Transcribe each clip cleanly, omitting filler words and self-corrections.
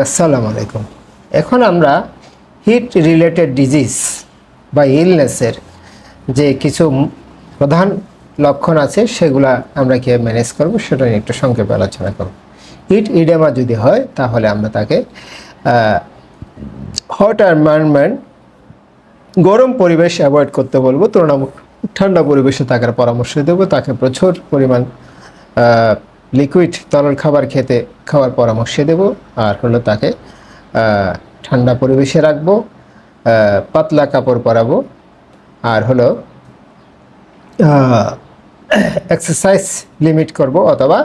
আসসালামু আলাইকুম। এখন আমরা হিট রিলেটেড ডিজিজ বা ইলনেসের যে কিছু প্রধান লক্ষণ আছে সেগুলা আমরা কীভাবে ম্যানেজ করব সেটা নিয়ে একটু সংক্ষেপে আলোচনা করব। হিট ইডেমা যদি হয় তাহলে আমরা তাকে হট এনভায়রনমেন্ট, গরম পরিবেশ অ্যাভয়েড করতে বলবো, তুলনামূলক ঠান্ডা পরিবেশে থাকার পরামর্শ দেবো। তাকে প্রচুর পরিমাণ লিকুইড তরল খাবার খাওয়ার পরামর্শ দেব। আর হলো তাকে ঠান্ডা পরিবেশে রাখবো, পাতলা কাপড় পরাবো। আর হলো এক্সারসাইজ লিমিট করব, অথবা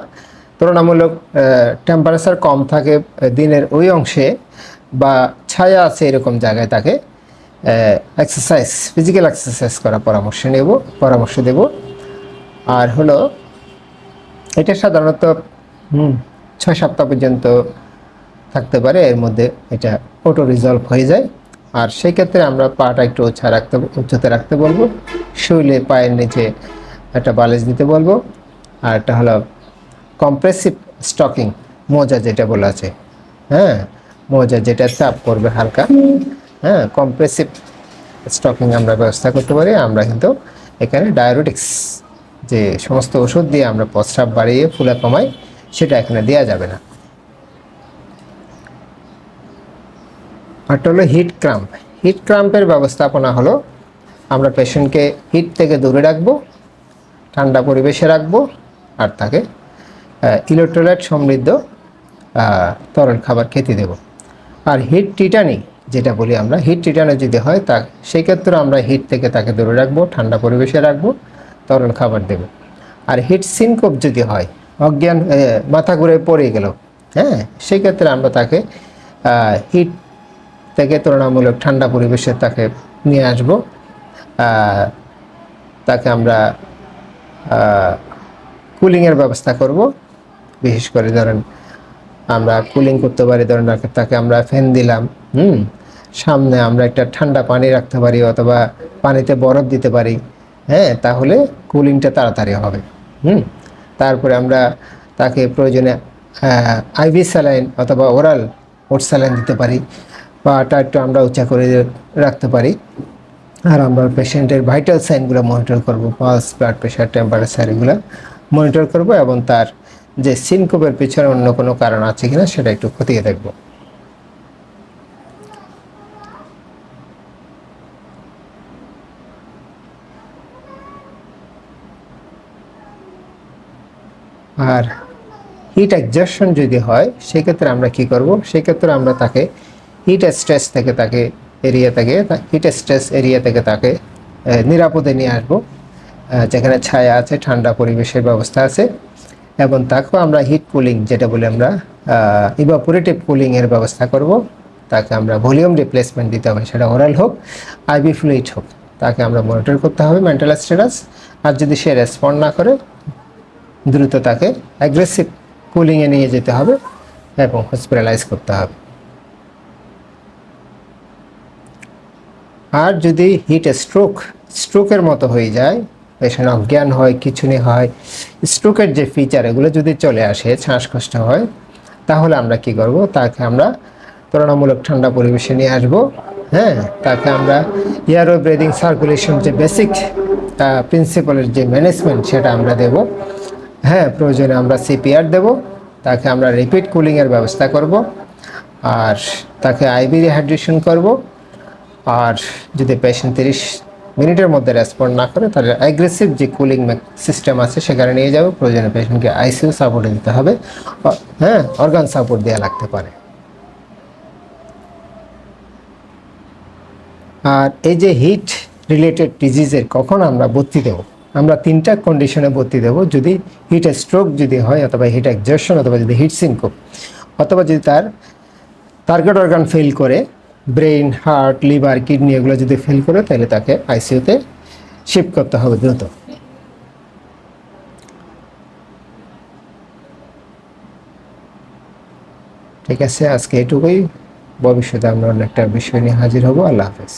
তুলনামূলক টেম্পারেচার কম থাকে দিনের ওই অংশে বা ছায়া আছে এরকম জায়গায় তাকে ফিজিক্যাল এক্সারসাইজ করার পরামর্শ দেব। আর হলো এটা সাধারণত 6 সপ্তাহ পর্যন্ত থাকতে পারে, এর মধ্যে এটা অটো রিজলভ হয়ে যায়। আর সেই ক্ষেত্রে আমরা পাটা একটু উচ্চতে রাখতে বলবো, শুইলে পায়ের নিচে একটা বালিশ দিতে বলবো। আর এটা হলো কম্প্রেসিভ স্টকিং, মোজা যেটা বলা আছে, মোজা যেটা চাপ করবে হালকা, কম্প্রেসিভ স্টকিং আমরা ব্যবস্থা করতে পারি। আমরা কিন্তু এখানে ডায়াবেটিক্স যে সমস্ত ওষুধ দিয়ে আমরা প্রস্রাব বাড়িয়ে ফুলা কমাই, সেটা এখানে দেওয়া যাবে না। আরটা হলো হিট ক্রাম্পের ব্যবস্থাপনা হলো আমরা পেশেন্টকে হিট থেকে দূরে রাখবো, ঠান্ডা পরিবেশে রাখবো, আর তাকে ইলেকট্রোলাইট সমৃদ্ধ তরল খাবার খেতে দেব। আর হিট টিটানি যেটা বলি আমরা, হিট টিটানি যদি হয় সেই ক্ষেত্রে আমরা হিট থেকে তাকে দূরে রাখবো, ঠান্ডা পরিবেশে রাখবো, তরল খাবার দেব। আর হিট সিনকোপ যদি হয়, অজ্ঞান মাথা ঘুরে পড়ে গেল, সেই ক্ষেত্রে আমরা তাকে হিট থেকে তুলনামূলক ঠান্ডা পরিবেশে তাকে নিয়ে আসব। তাকে আমরা কুলিংয়ের ব্যবস্থা করব। বিশেষ করে ধরেন আমরা কুলিং করতে পারি, ধরেন তাকে আমরা ফ্যান দিলাম, সামনে আমরা একটা ঠান্ডা পানি রাখতে পারি, অথবা পানিতে বরফ দিতে পারি, তাহলে কুলিংটা তাড়াতাড়ি হবে। তারপরে আমরা তাকে প্রয়োজনে আইভি স্যালাইন অথবা ওরাল ওট স্যালাইন দিতে পারি, পাটা একটু আমরা উঁচা করে রাখতে পারি। আর আমরা পেশেন্টের ভাইটাল সাইনগুলো মনিটর করব, পালস, ব্লাড প্রেশার, টেম্পারেচার, এগুলো মনিটর করব, এবং তার যে সিনকোপের পিছনে অন্য কোনো কারণ আছে কিনা সেটা একটু খতিয়ে দেখব। আর হিট এক্সজশন যদি হয় সেক্ষেত্রে আমরা কি করব? সেক্ষেত্রে আমরা তাকে হিট স্ট্রেস এরিয়া থেকে তাকে নিরাপদে নিয়ে আসবো, যেখানে ছায়া আছে, ঠান্ডা পরিবেশের ব্যবস্থা আছে, এবং তাকেও আমরা হিট কুলিং যেটা বলে আমরা ইভাপোরেটিভ কুলিংয়ের ব্যবস্থা করব। তাকে আমরা ভলিউম রিপ্লেসমেন্ট দিতে হবে, সেটা ওরাল হোক, আইভি ফ্লুইড হোক। তাকে আমরা মনিটর করতে হবে মেন্টাল স্ট্যাটাস। আর যদি সে রেসপন্ড না করে, দ্রুত তাকে অ্যাগ্রেসিভ কুলিংয়ে নিয়ে যেতে হবে এবং হসপিটালাইজ করতে হবে। আর যদি হিট স্ট্রোকের মতো হয়ে যায়, পেশেন্ট অজ্ঞান হয়, খিঁচুনি হয়, স্ট্রোকের যে ফিচার এগুলো যদি চলে আসে, শ্বাসকষ্ট হয়, তাহলে আমরা কি করব? তাকে আমরা তুলনামূলক ঠান্ডা পরিবেশে নিয়ে আসবো। তাকে আমরা এয়ারওয়ে ব্রিদিং সার্কুলেশন যে বেসিক প্রিন্সিপালের যে ম্যানেজমেন্ট সেটা আমরা দেব। প্রয়োজনে আমরা সিপিআর দেব। তাকে আমরা রিপিট কুলিংয়ের ব্যবস্থা করব, আর তাকে আইভি রিহাইড্রেশন করব। আর যদি পেশেন্ট 30 মিনিটের মধ্যে রেসপন্ড না করে, তাহলে অ্যাগ্রেসিভ যে কুলিং সিস্টেম আছে সেখানে নিয়ে যাব। প্রয়োজনে পেশেন্টকে আইসিইউ সাপোর্ট দিতে হবে, অর্গান সাপোর্ট দেওয়া লাগতে পারে। আর এই যে হিট রিলেটেড ডিজিজের কখন আমরা ভর্তি দেব? আমরা 3টা কন্ডিশনে ভর্তি দেব। যদি হিট স্ট্রোক যদি হয়, অথবা হিট এক্সজশন, অথবা যদি হিট সিনকোপ, অথবা যদি তার টার্গেট অর্গান ফেল করে, ব্রেইন, হার্ট, লিভার, কিডনি এগুলো যদি ফেল করে, তাহলে তাকে আইসিইউতে শিফট করতে হবে দ্রুত। ঠিক আছে, আজকে এটুকুই। ভবিষ্যতে আমরা অন্য একটা বিষয় নিয়ে হাজির হব। আল্লাহ হাফেজ।